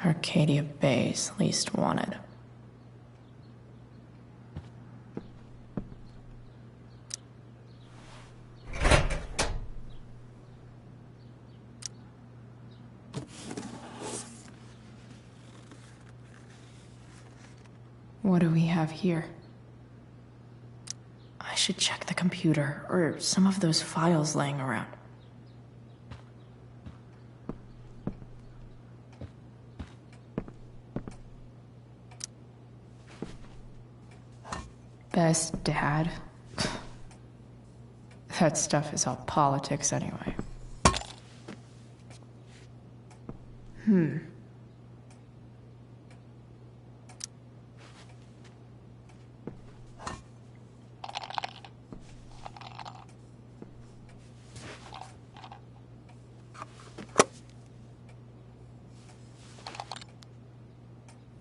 Arcadia Bay's least wanted. What do we have here? I should check the computer, or some of those files laying around. Best dad? That stuff is all politics anyway.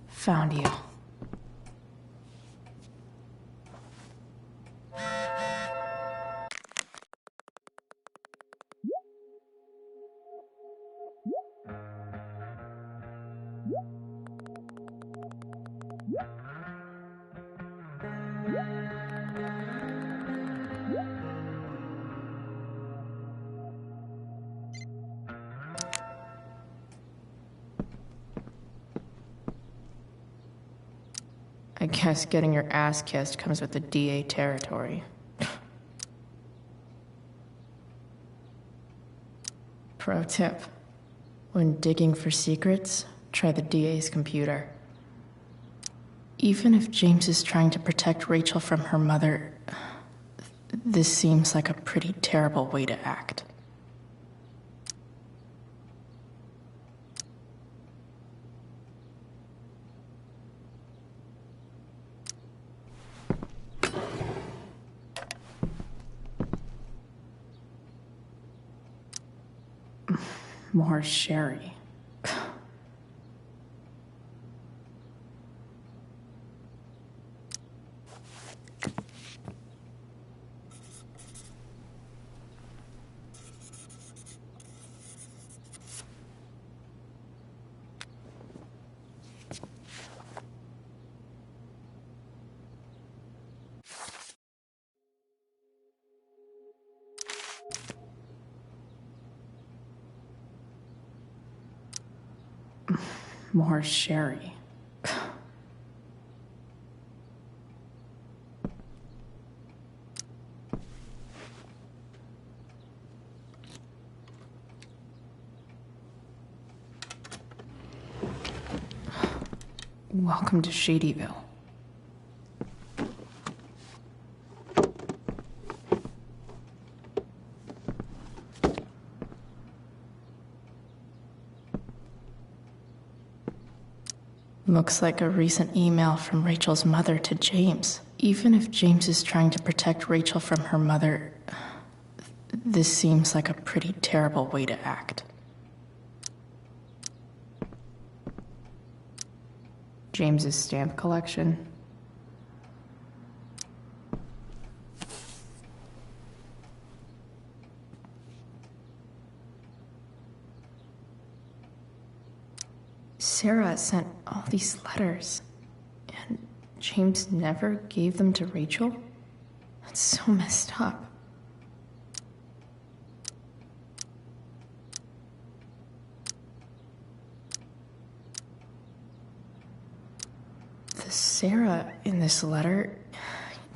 Found you. I guess getting your ass kissed comes with the DA territory. Pro tip: when digging for secrets, try the DA's computer. Even if James is trying to protect Rachel from her mother, this seems like a pretty terrible way to act. More sherry. More sherry. Welcome to Shadyville. Looks like a recent email from Rachel's mother to James. Even if James is trying to protect Rachel from her mother, this seems like a pretty terrible way to act. James's stamp collection. Sarah sent all these letters, and James never gave them to Rachel? That's so messed up. The Sarah in this letter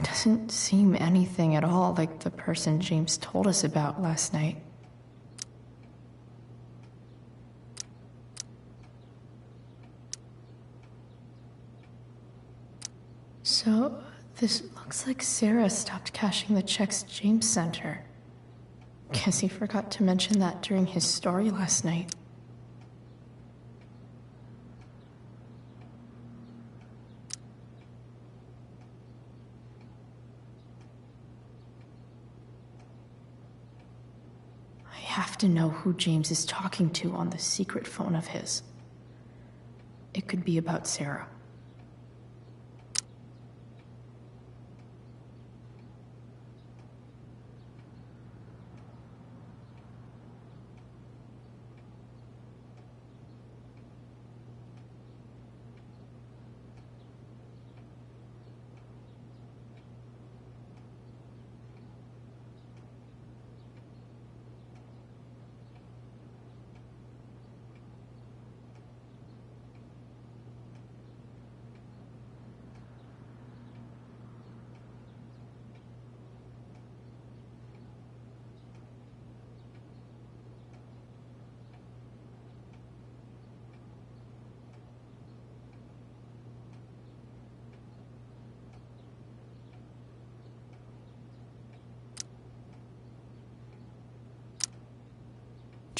doesn't seem anything at all like the person James told us about last night. So, this looks like Sarah stopped cashing the checks James sent her. Guess he forgot to mention that during his story last night. I have to know who James is talking to on the secret phone of his. It could be about Sarah.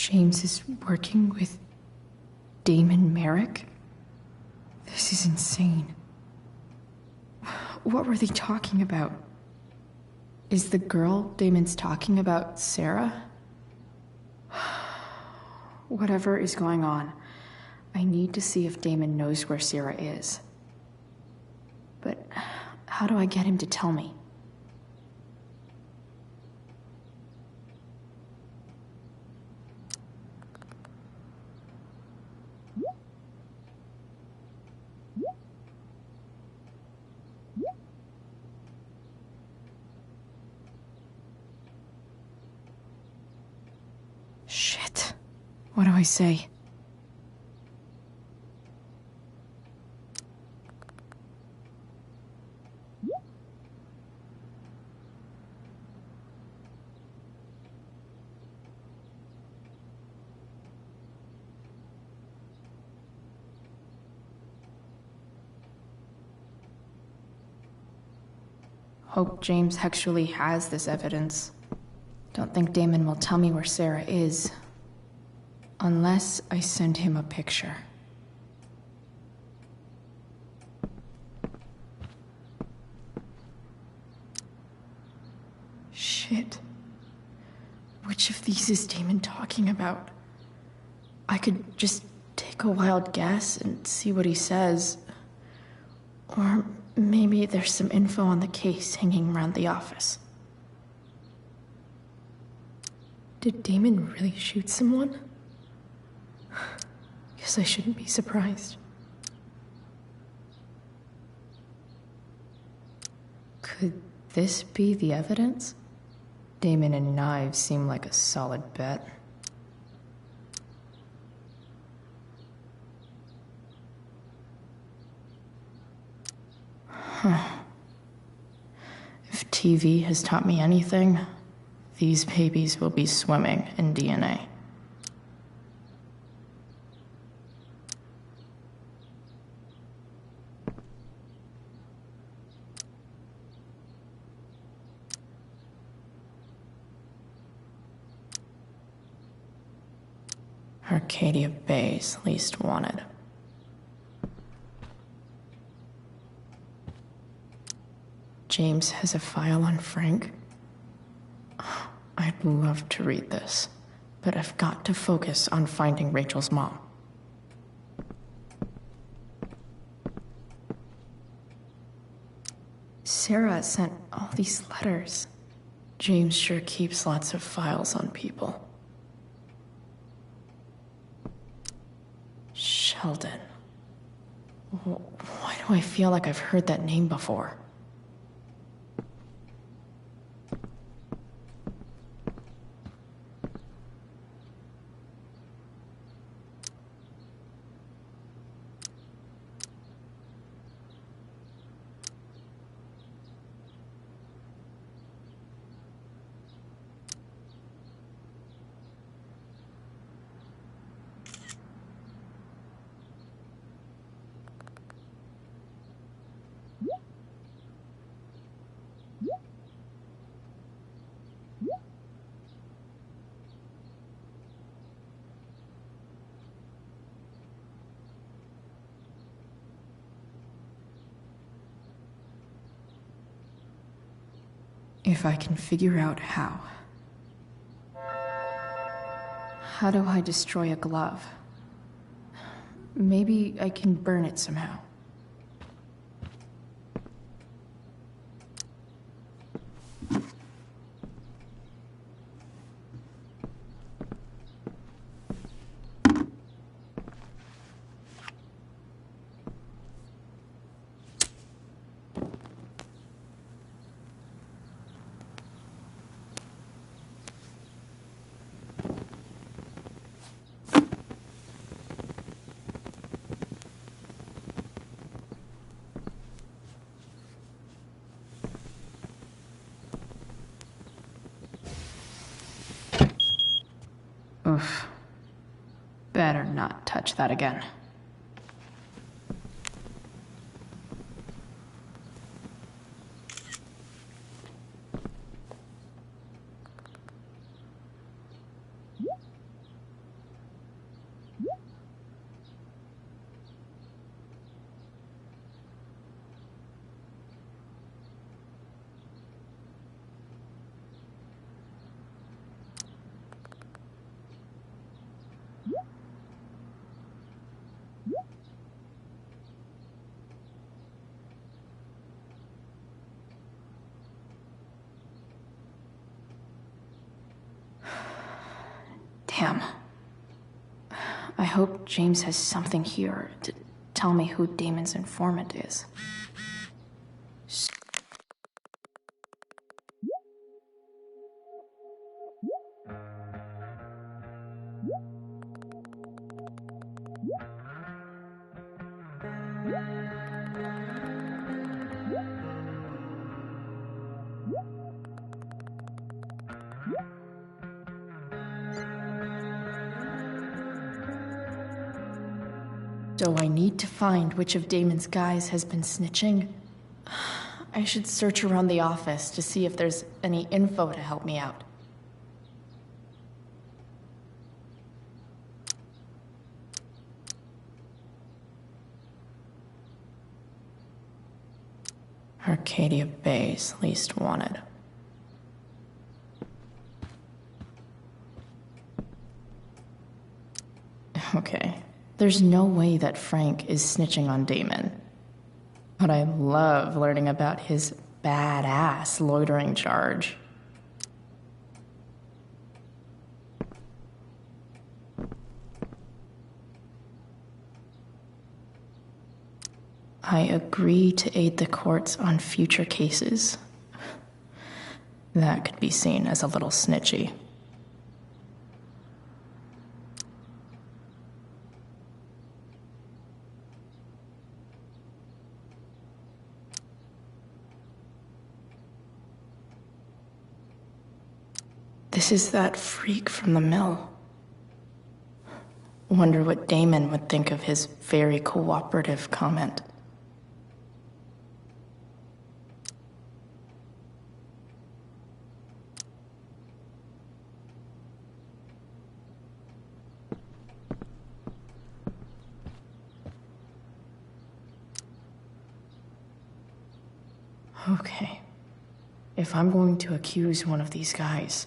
James is working with Damon Merrick? This is insane. What were they talking about? Is the girl Damon's talking about Sarah? Whatever is going on, I need to see if Damon knows where Sarah is. But how do I get him to tell me? Shit. What do I say? Hope James actually has this evidence. Don't think Damon will tell me where Sarah is. Unless I send him a picture. Shit. Which of these is Damon talking about? I could just take a wild guess and see what he says. Or maybe there's some info on the case hanging around the office. Did Damon really shoot someone? Guess I shouldn't be surprised. Could this be the evidence? Damon and knives seem like a solid bet. If TV has taught me anything, these babies will be swimming in DNA. Arcadia Bay's least wanted. James has a file on Frank. I'd love to read this, but I've got to focus on finding Rachel's mom. Sarah sent all these letters. James sure keeps lots of files on people. Sheldon. Why do I feel like I've heard that name before? If I can figure out how. How do I destroy a glove? Maybe I can burn it somehow. Oof. Better not touch that again. Damn. I hope James has something here to tell me who Damon's informant is. So I need to find which of Damon's guys has been snitching. I should search around the office to see if there's any info to help me out. Arcadia Bay's least wanted. Okay. There's no way that Frank is snitching on Damon. But I love learning about his badass loitering charge. I agree to aid the courts on future cases. That could be seen as a little snitchy. This is that freak from the mill. Wonder what Damon would think of his very cooperative comment. Okay. If I'm going to accuse one of these guys,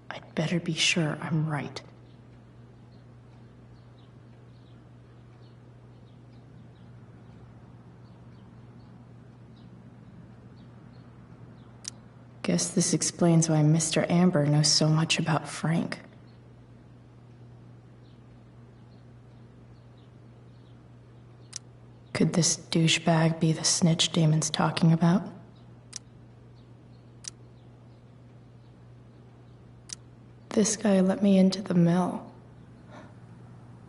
I'd better be sure I'm right. Guess this explains why Mr. Amber knows so much about Frank. Could this douchebag be the snitch Damon's talking about? This guy let me into the mill.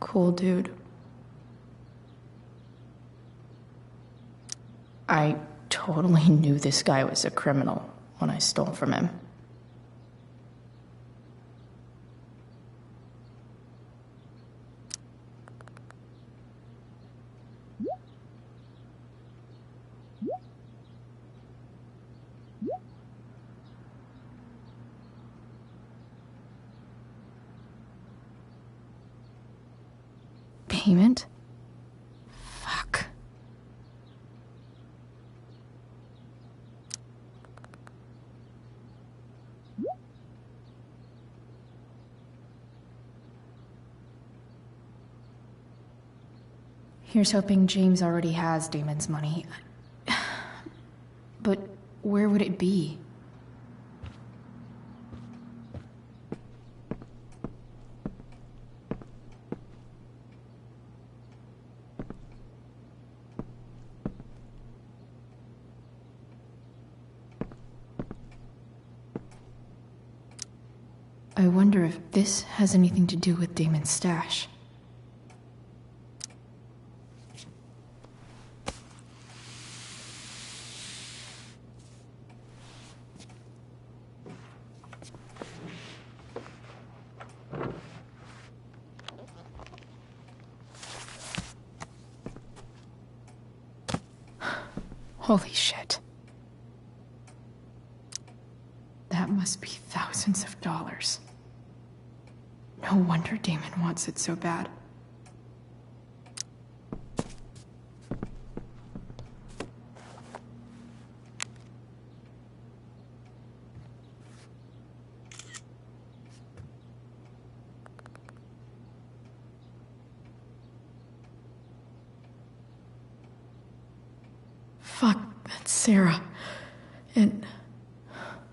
Cool dude. I totally knew this guy was a criminal when I stole from him. Payment? Fuck. Here's hoping James already has Damon's money. But where would it be? I wonder if this has anything to do with Damon's stash. Holy shit. That must be thousands of dollars. No wonder Damon wants it so bad. Fuck, that's Sarah. And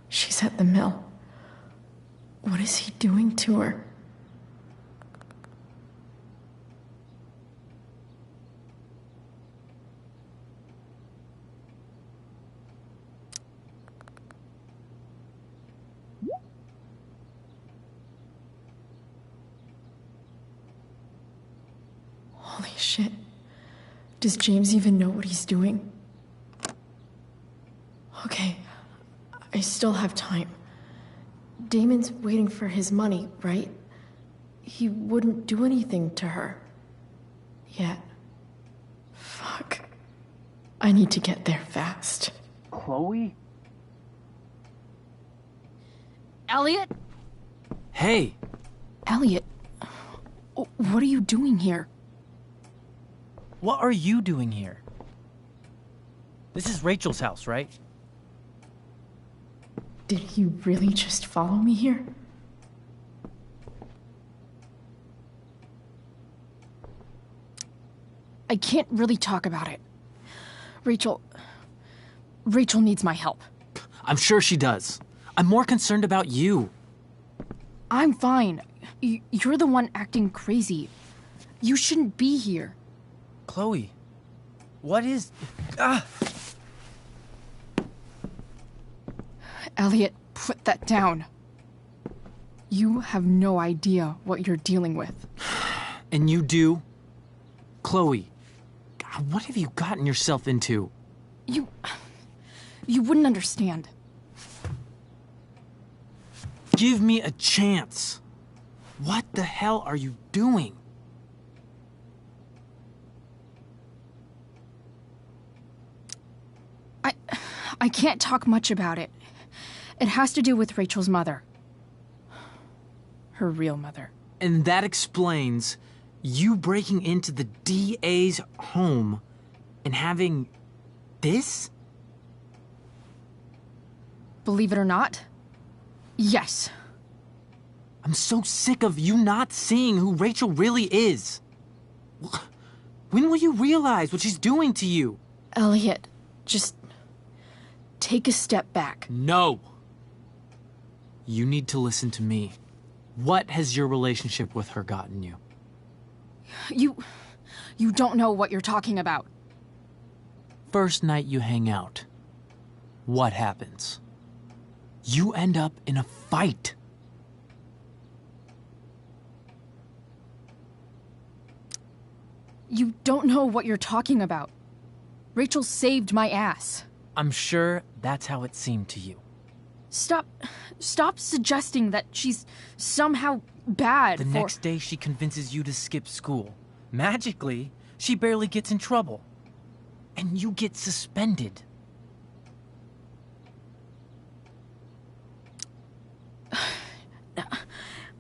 she's at the mill. What is he doing to her? shit. Does James even know what he's doing? Okay, I still have time. Damon's waiting for his money, right? He wouldn't do anything to her. Yet. Fuck. I need to get there fast. Chloe? Elliot? Hey! Elliot, what are you doing here? What are you doing here? This is Rachel's house, right? Did he really just follow me here? I can't really talk about it. Rachel needs my help. I'm sure she does. I'm more concerned about you. I'm fine. You're the one acting crazy. You shouldn't be here. Chloe, what is... Ah! Elliot, put that down. You have no idea what you're dealing with. And you do? Chloe, God, what have you gotten yourself into? You wouldn't understand. Give me a chance. What the hell are you doing? I can't talk much about it. It has to do with Rachel's mother. Her real mother. And that explains you breaking into the DA's home and having this? Believe it or not, yes. I'm so sick of you not seeing who Rachel really is. When will you realize what she's doing to you? Elliot, just take a step back. No. You need to listen to me. What has your relationship with her gotten you? You don't know what you're talking about. First night you hang out, what happens? You end up in a fight. You don't know what you're talking about. Rachel saved my ass. I'm sure that's how it seemed to you. Stop suggesting that she's somehow bad. The next day she convinces you to skip school. Magically, she barely gets in trouble. And you get suspended.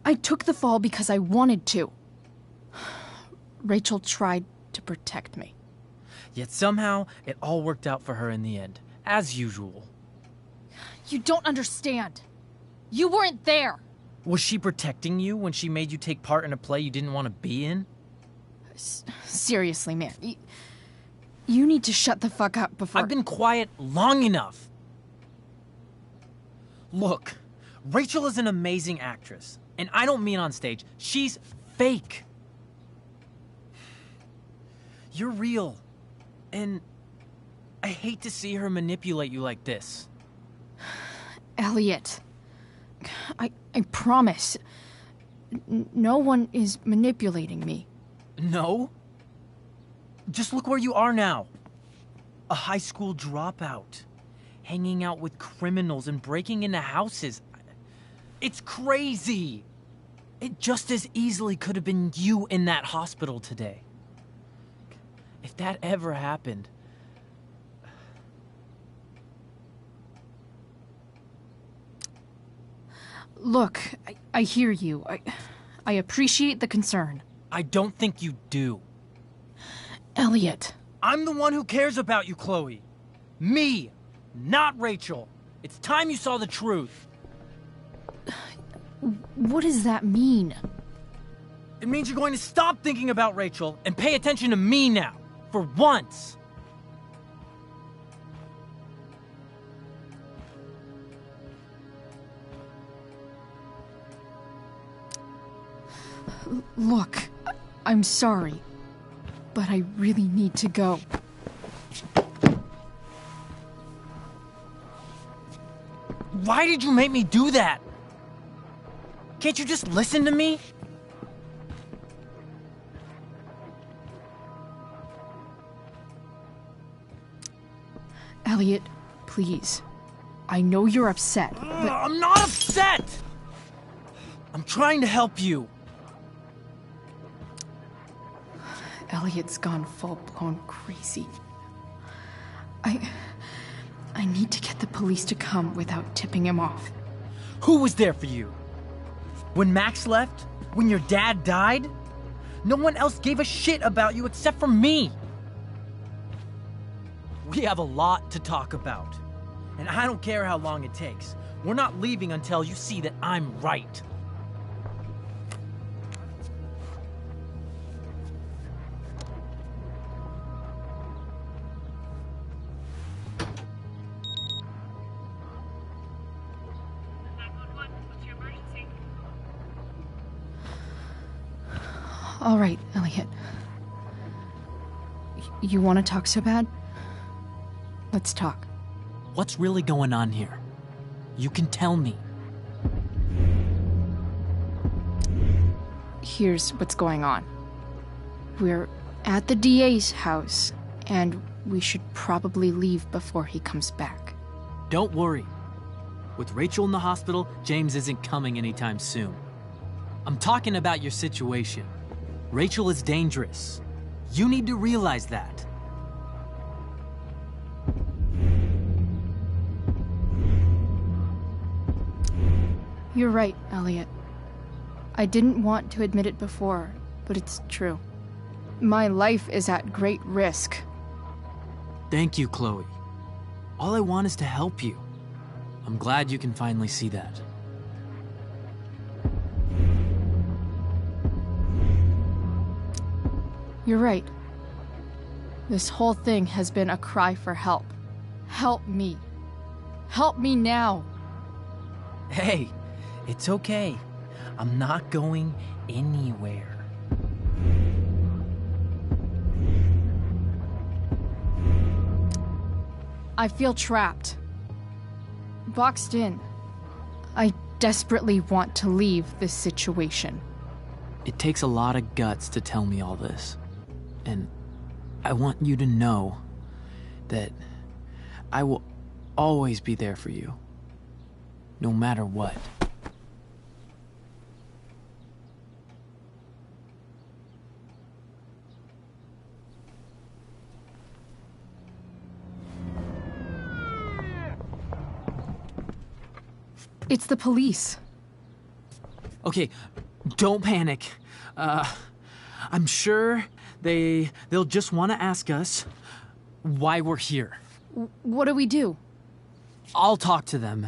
I took the fall because I wanted to. Rachel tried to protect me. Yet somehow, it all worked out for her in the end, as usual. You don't understand. You weren't there. Was she protecting you when she made you take part in a play you didn't want to be in? Seriously, man. You need to shut the fuck up before... I've been quiet long enough. Look, Rachel is an amazing actress. And I don't mean on stage. She's fake. You're real. And I hate to see her manipulate you like this. Elliot, I promise, no one is manipulating me. No? Just look where you are now. A high school dropout. Hanging out with criminals and breaking into houses. It's crazy. It just as easily could have been you in that hospital today. If that ever happened... Look, I hear you. I appreciate the concern. I don't think you do. Elliot. I'm the one who cares about you, Chloe. Me, not Rachel. It's time you saw the truth. What does that mean? It means you're going to stop thinking about Rachel and pay attention to me now. For once. Look, I'm sorry, but I really need to go. Why did you make me do that? Can't you just listen to me? Elliot, please. I know you're upset, but... I'm not upset! I'm trying to help you. Elliot's gone full-blown crazy. I need to get the police to come without tipping him off. Who was there for you? When Max left? When your dad died? No one else gave a shit about you except for me. We have a lot to talk about. And I don't care how long it takes. We're not leaving until you see that I'm right. All right, Elliot. You want to talk so bad? Let's talk. What's really going on here? You can tell me. Here's what's going on. We're at the DA's house, and we should probably leave before he comes back. Don't worry. With Rachel in the hospital, James isn't coming anytime soon. I'm talking about your situation. Rachel is dangerous. You need to realize that. You're right, Elliot. I didn't want to admit it before, but it's true. My life is at great risk. Thank you, Chloe. All I want is to help you. I'm glad you can finally see that. You're right. This whole thing has been a cry for help. Help me. Help me now. Hey, it's okay. I'm not going anywhere. I feel trapped. Boxed in. I desperately want to leave this situation. It takes a lot of guts to tell me all this. And I want you to know that I will always be there for you, no matter what. It's the police. Okay, don't panic. I'm sure they'll just want to ask us why we're here. What do we do? I'll talk to them.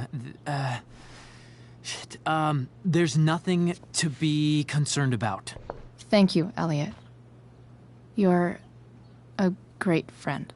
There's nothing to be concerned about. Thank you, Elliot. You're a great friend.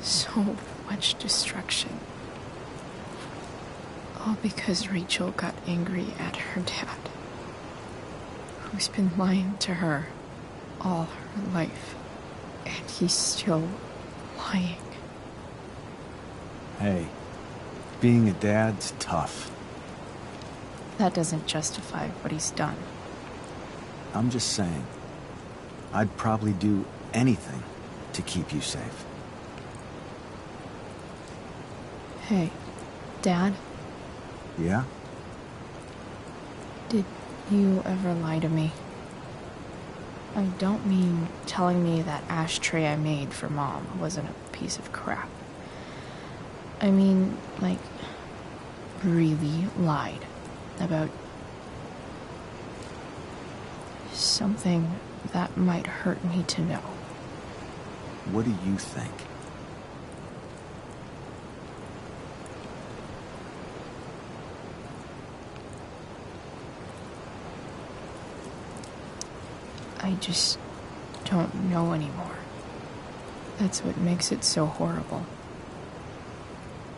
So much destruction. All because Rachel got angry at her dad, who's been lying to her all her life. And he's still lying. Hey, being a dad's tough. That doesn't justify what he's done. I'm just saying, I'd probably do anything to keep you safe. Hey, Dad, Yeah? did you ever lie to me? I don't mean telling me that ashtray I made for Mom wasn't a piece of crap. I mean, like, really lied about something that might hurt me to know. What do you think? I just don't know anymore. That's what makes it so horrible.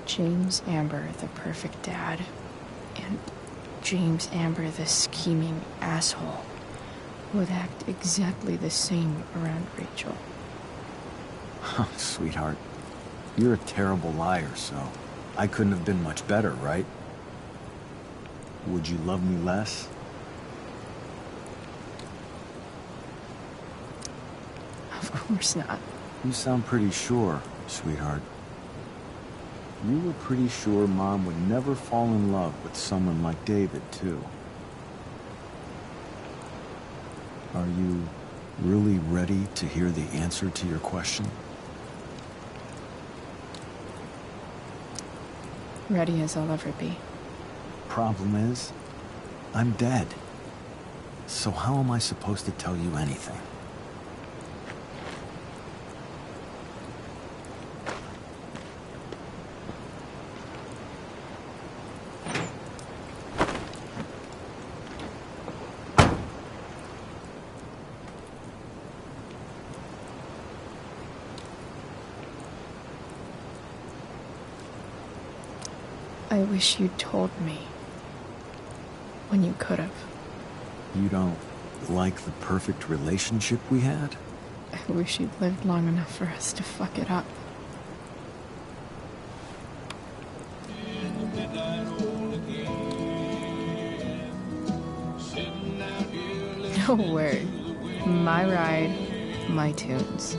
James Amber, the perfect dad, and James Amber, the scheming asshole, would act exactly the same around Rachel. Oh, sweetheart, you're a terrible liar, so I couldn't have been much better, right? Would you love me less? Of course not. You sound pretty sure, sweetheart. You were pretty sure Mom would never fall in love with someone like David, too. Are you really ready to hear the answer to your question? Ready as I'll ever be. Problem is, I'm dead. So how am I supposed to tell you anything? I wish you'd told me when you could have. You don't like the perfect relationship we had? I wish you'd lived long enough for us to fuck it up. No word. My ride, my tunes.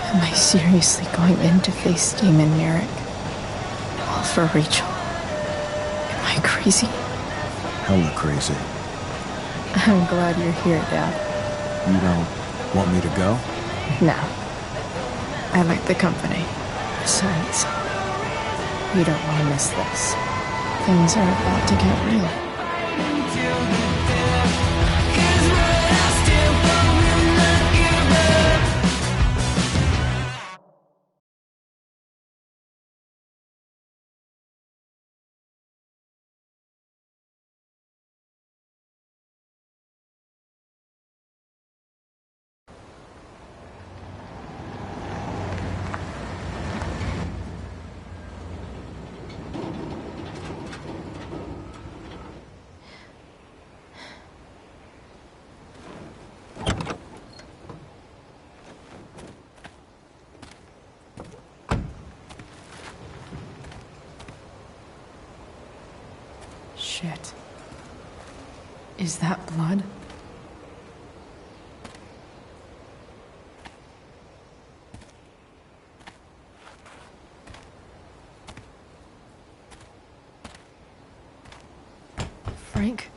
Am I seriously going in to face Damon Merrick? All for Rachel? Am I crazy? Hella crazy. I'm glad you're here, Dad. You don't want me to go? No. I like the company. Besides, you don't want to miss this. Things are about to get real. Shit. Is that blood? Frank?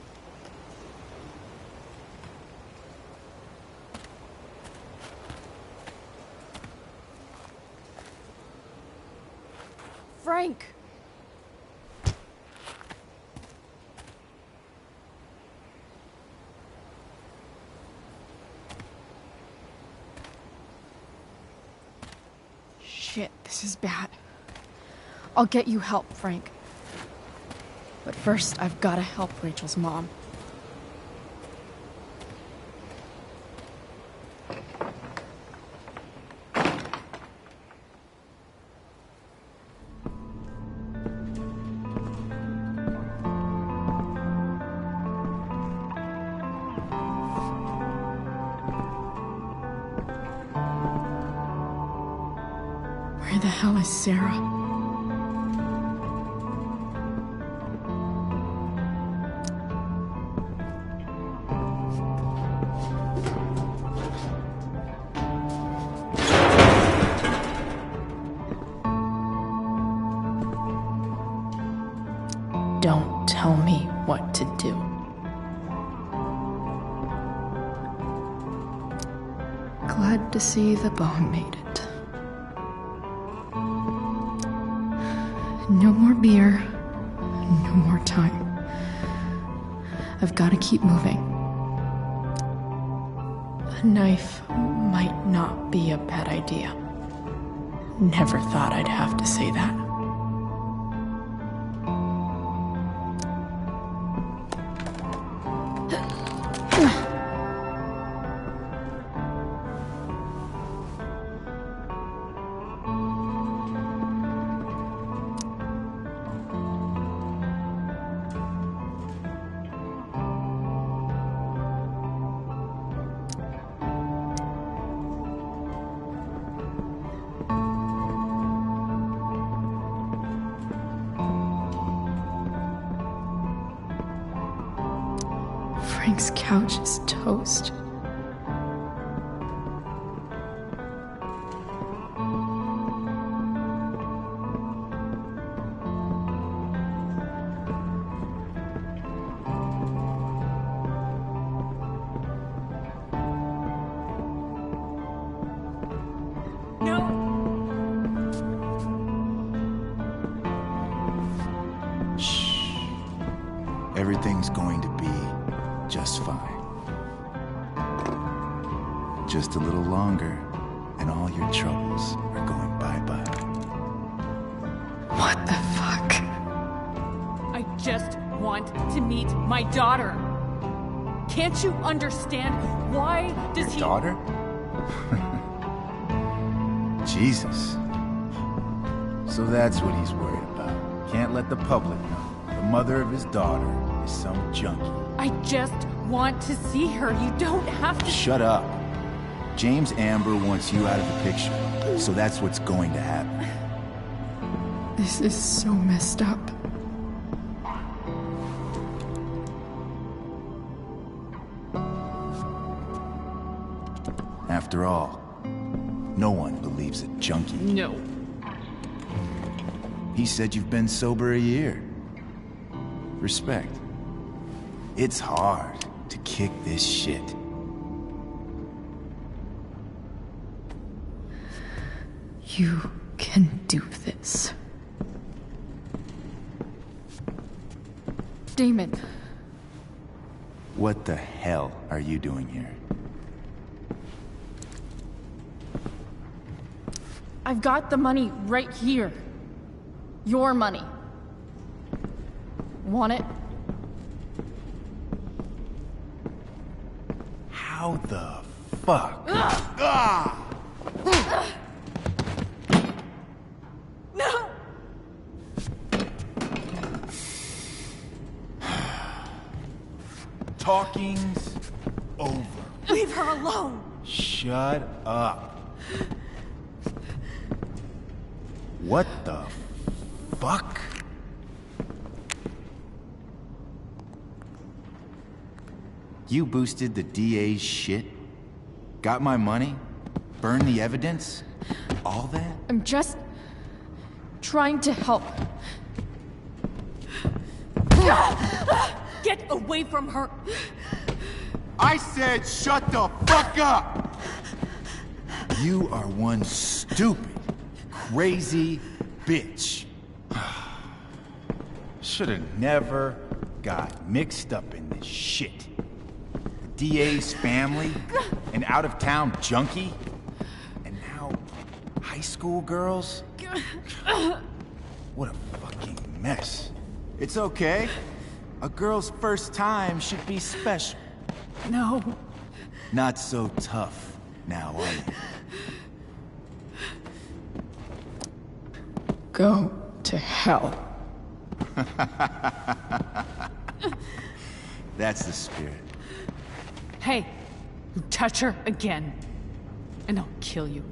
Frank! Shit, this is bad. I'll get you help, Frank. But first, I've gotta help Rachel's mom. Where the hell is Sarah? Don't tell me what to do. Glad to see the bone made it. No more beer, no more time. I've got to keep moving. A knife might not be a bad idea. Never thought I'd have to say that. Frank's couch is toast. Everything's going to be just fine. Just a little longer, and all your troubles are going bye-bye. What the fuck? I just want to meet my daughter. Can't you understand? Why does Your daughter? Jesus. So that's what he's worried about. Can't let the public know. The mother of his daughter is some junkie. I just want to see her. You don't have to. Shut up. James Amber wants you out of the picture, so that's what's going to happen. This is so messed up. After all, no one believes a junkie. No. He said you've been sober a year. Respect. It's hard to kick this shit. You can do this. Damon. What the hell are you doing here? I've got the money right here. Your money. Want it? How the fuck? Ah! No! Talking's over. Leave her alone! Shut up. What the fuck? You boosted the DA's shit? Got my money? Burned the evidence? All that? I'm just trying to help. Get away from her! I said shut the fuck up! You are one stupid, crazy bitch. Should've never got mixed up in this shit. The DA's family, an out-of-town junkie, and now high school girls? What a fucking mess. It's okay. A girl's first time should be special. No. Not so tough now, are you? Go to hell. That's the spirit. Hey, you touch her again, and I'll kill you.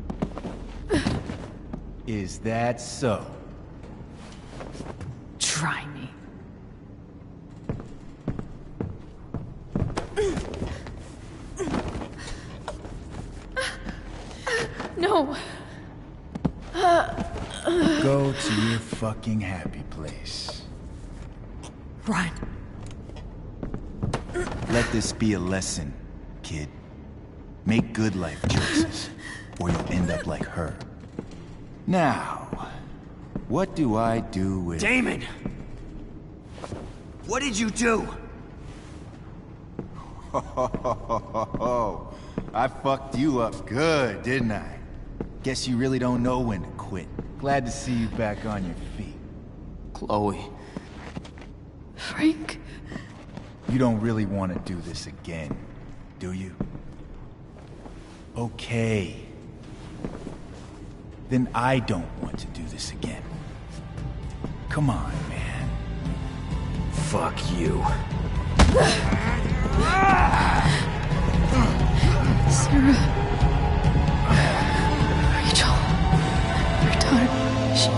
Is that so? Try me. No! Go to your fucking happy place. Run. Let this be a lesson, kid. Make good life choices, or you'll end up like her. Now, what do I do with... Damon! What did you do? I fucked you up good, didn't I? Guess you really don't know when to quit. Glad to see you back on your feet. Chloe. Frank? You don't really want to do this again, do you? Okay. Then I don't want to do this again. Come on, man. Fuck you. Sarah. Rachel. Your daughter. She...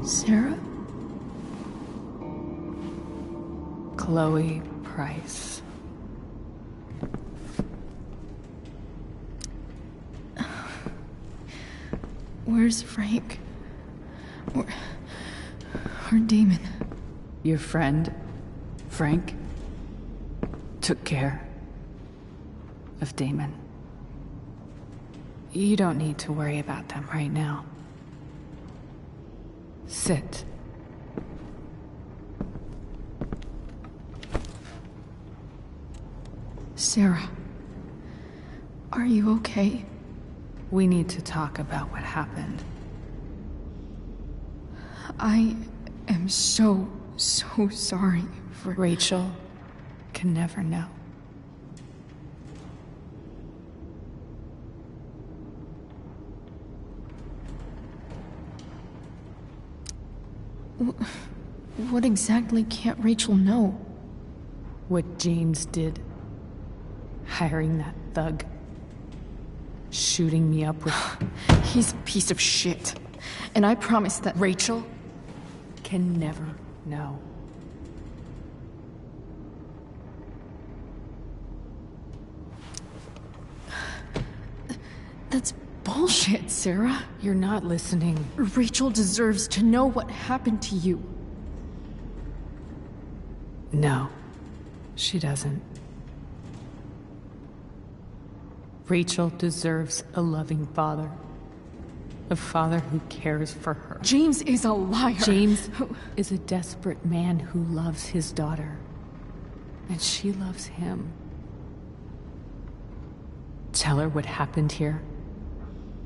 Sarah? Chloe Price. Where's Frank? Where Damon? Your friend, Frank, took care of Damon. You don't need to worry about them right now. Sit. Sarah, are you okay? We need to talk about what happened. I am so sorry for... Rachel can never know. What exactly can't Rachel know? What James did. Hiring that thug. Shooting me up with... He's a piece of shit. And I promise that... Rachel can never know. That's bullshit, Sarah. You're not listening. Rachel deserves to know what happened to you. No, she doesn't. Rachel deserves a loving father. A father who cares for her. James is a liar. James is a desperate man who loves his daughter. And she loves him. Tell her what happened here,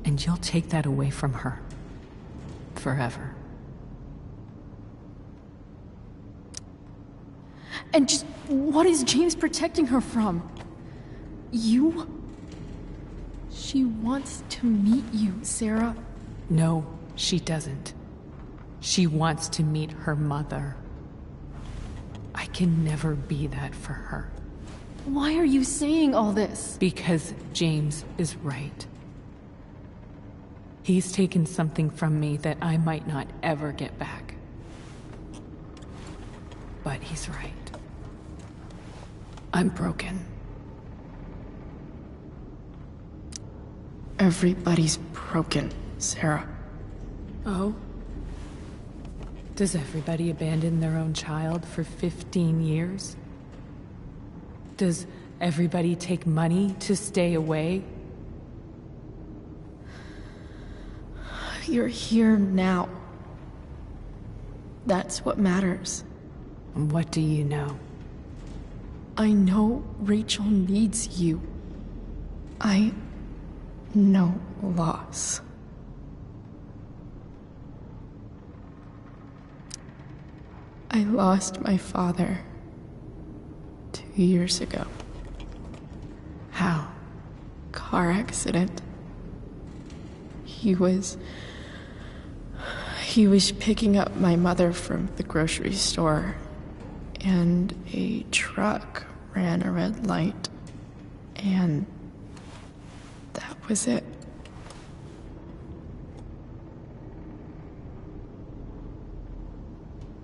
and you'll take that away from her. Forever. And just what is James protecting her from? You? She wants to meet you, Sarah. No, she doesn't. She wants to meet her mother. I can never be that for her. Why are you saying all this? Because James is right. He's taken something from me that I might not ever get back. But he's right. I'm broken. Everybody's broken, Sarah. Oh? Does everybody abandon their own child for 15 years? Does everybody take money to stay away? You're here now. That's what matters. What do you know? I know Rachel needs you. I know loss. I lost my father 2 years ago. How? Car accident. He was picking up my mother from the grocery store, and a truck ran a red light, and that was it.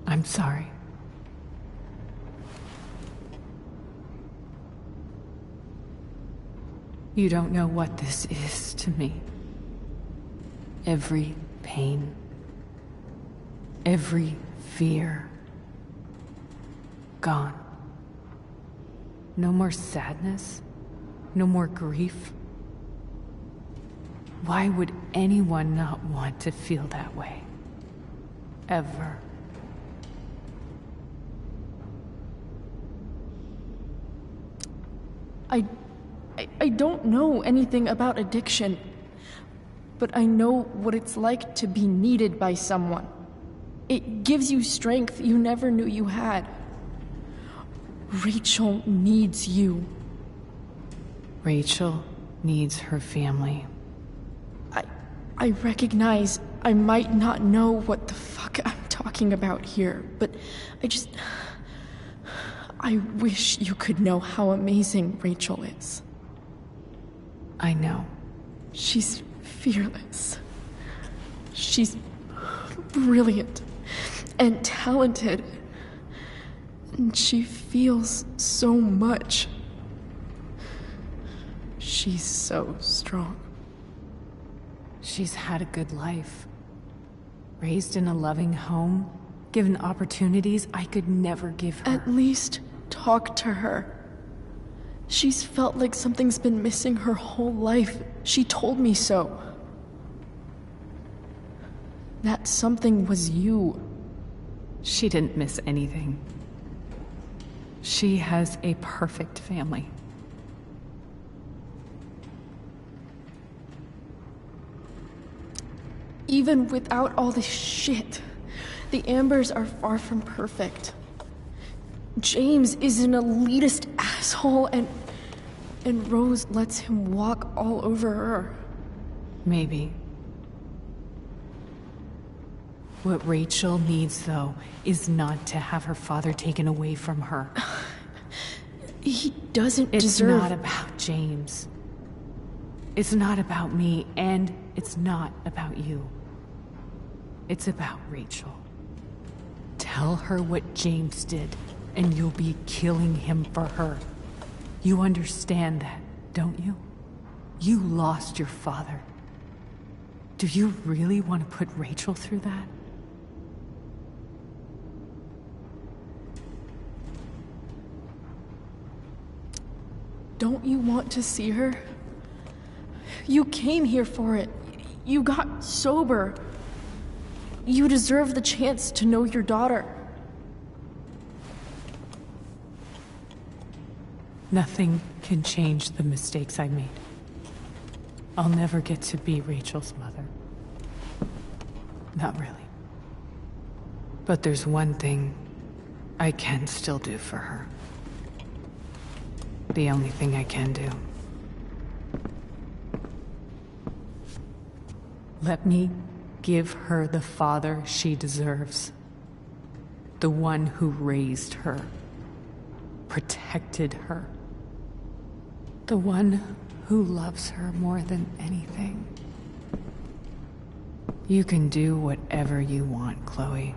I'm sorry. You don't know what this is to me. Every pain, every fear, gone. No more sadness, no more grief. Why would anyone not want to feel that way? Ever. I don't know anything about addiction, but I know what it's like to be needed by someone. It gives you strength you never knew you had. Rachel needs you. Rachel needs her family. I recognize I might not know what the fuck I'm talking about here, but I wish you could know how amazing Rachel is. I know. She's fearless. She's brilliant and talented. And she feels so much. She's so strong. She's had a good life. Raised in a loving home, given opportunities I could never give her. At least talk to her. She's felt like something's been missing her whole life. She told me so. That something was you. She didn't miss anything. She has a perfect family. Even without all this shit, the Ambers are far from perfect. James is an elitist asshole, and Rose lets him walk all over her. Maybe. What Rachel needs, though, is not to have her father taken away from her. He doesn't It's deserve... not about James. It's not about me, and it's not about you. It's about Rachel. Tell her what James did, and you'll be killing him for her. You understand that, don't you? You lost your father. Do you really want to put Rachel through that? Don't you want to see her? You came here for it. You got sober. You deserve the chance to know your daughter. Nothing can change the mistakes I made. I'll never get to be Rachel's mother. Not really. But there's one thing I can still do for her. The only thing I can do. Let me give her the father she deserves. The one who raised her, protected her. The one who loves her more than anything. You can do whatever you want, Chloe.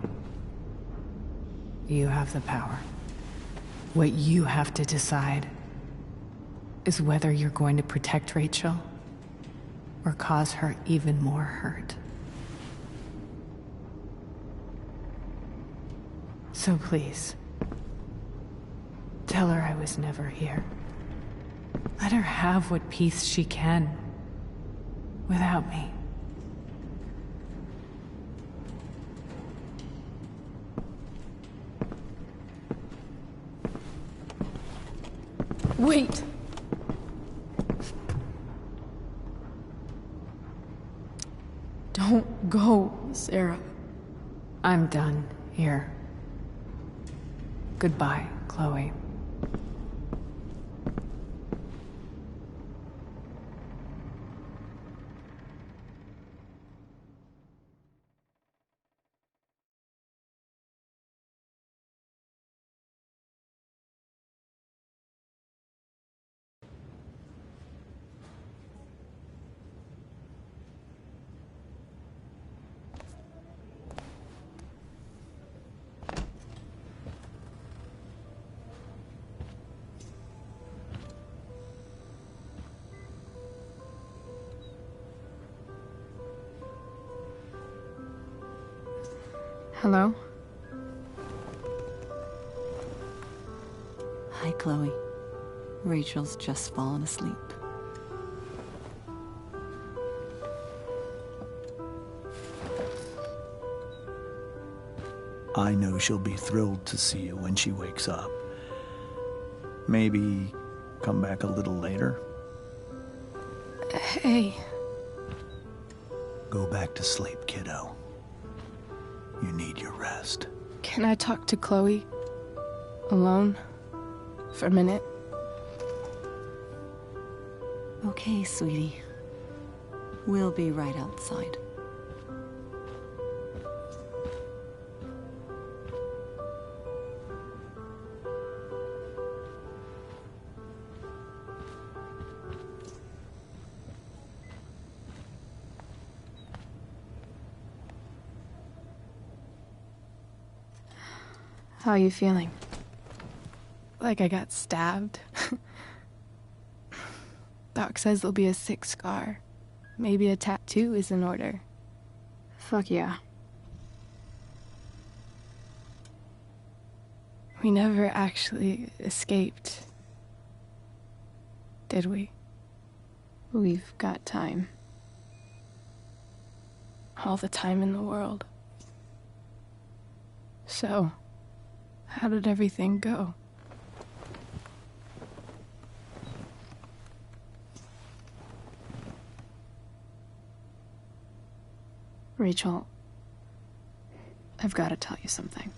You have the power. What you have to decide is whether you're going to protect Rachel or cause her even more hurt. So please, tell her I was never here. Let her have what peace she can without me. Wait! Don't go, Sarah. I'm done here. Goodbye, Chloe. Hello? Hi, Chloe. Rachel's just fallen asleep. I know she'll be thrilled to see you when she wakes up. Maybe come back a little later? Hey. Go back to sleep, kiddo. You need your rest. Can I talk to Chloe? Alone? For a minute? Okay, sweetie. We'll be right outside. How are you feeling? Like I got stabbed? Doc says there'll be a sick scar. Maybe a tattoo is in order. Fuck yeah. We never actually escaped, did we? We've got time. All the time in the world. So, how did everything go? Rachel, I've got to tell you something.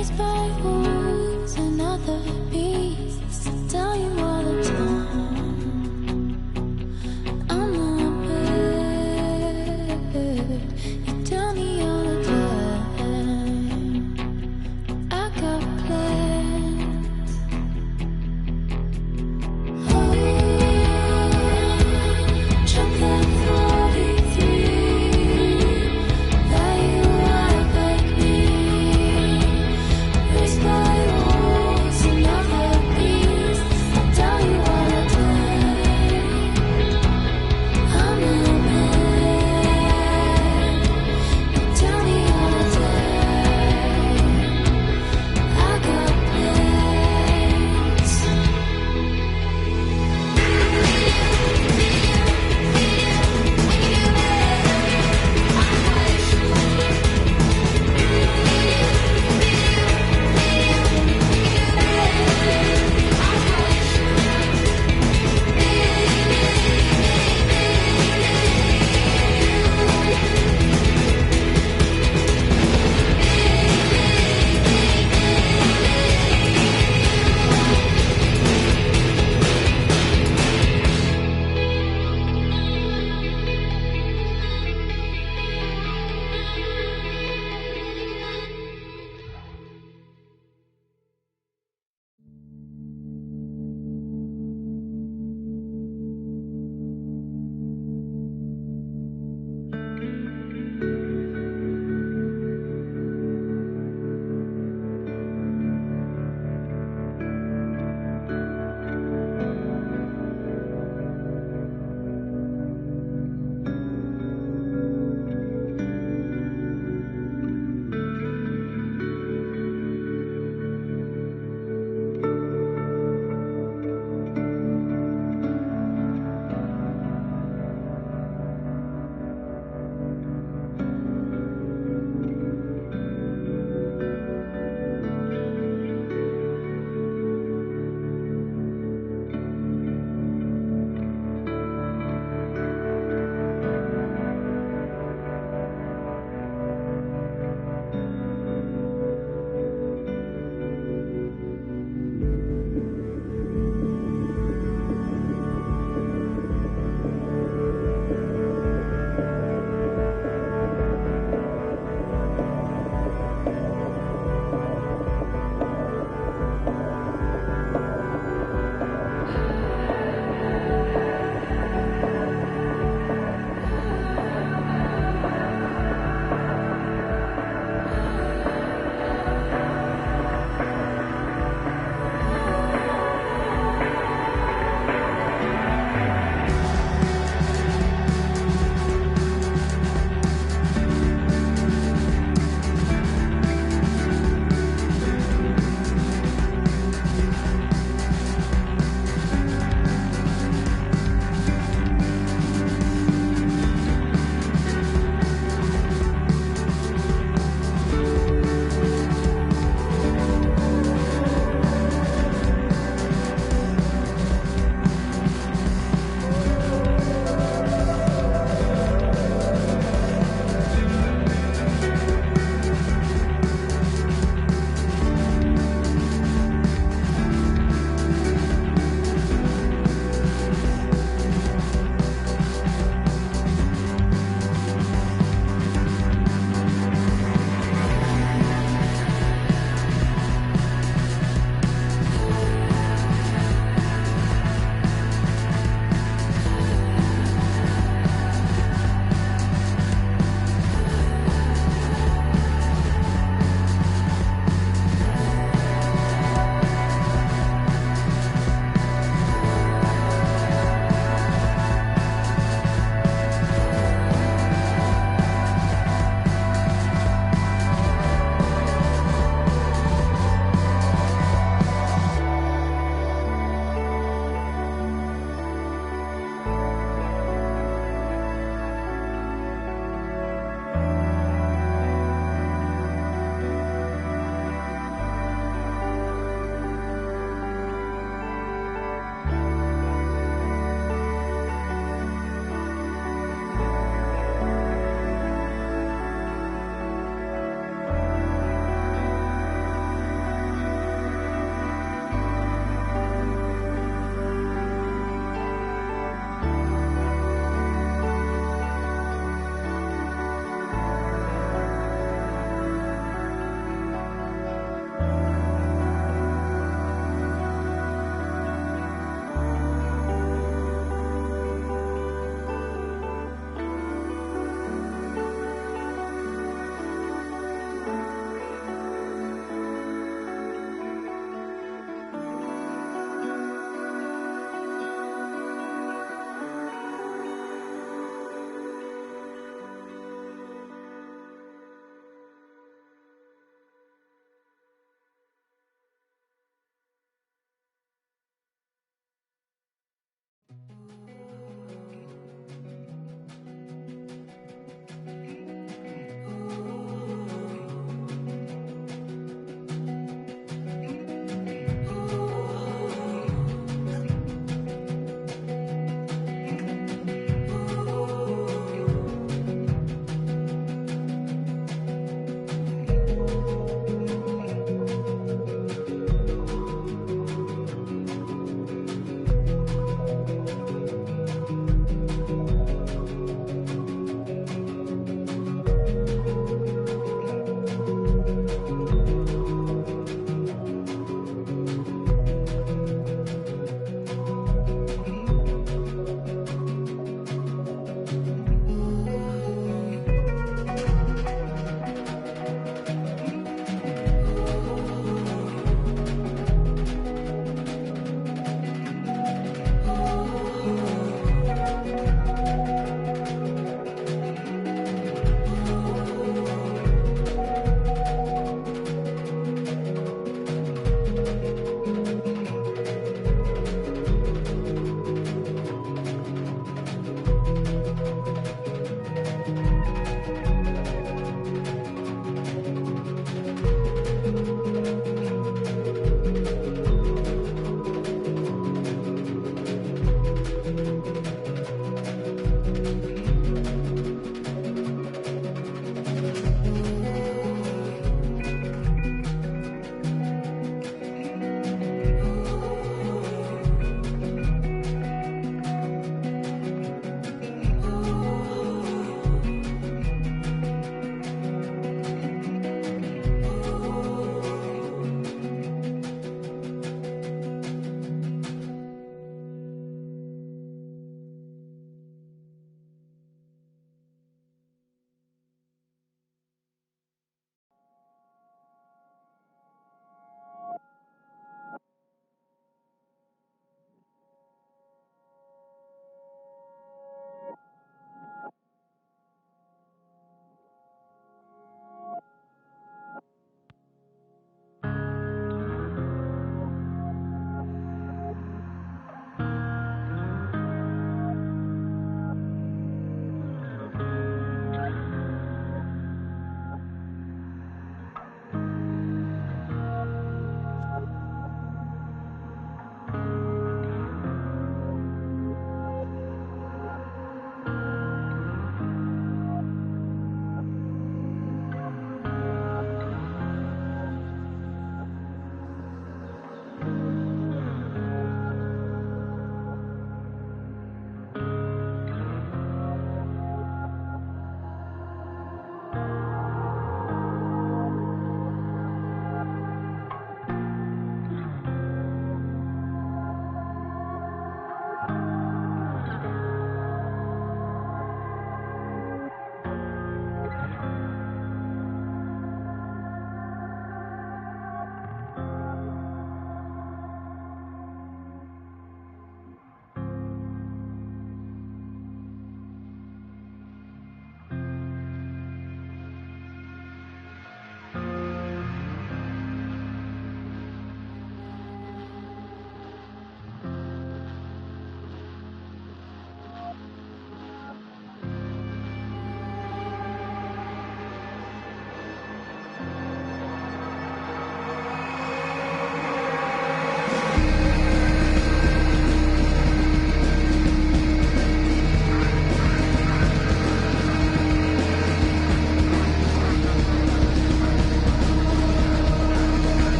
Raised by wolves and other beasts, I tell you all the time, I'm not bad. You tell me all the time, I got plans. Oh, jump that 43, that you are like me. Raised by wolves and other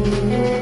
you.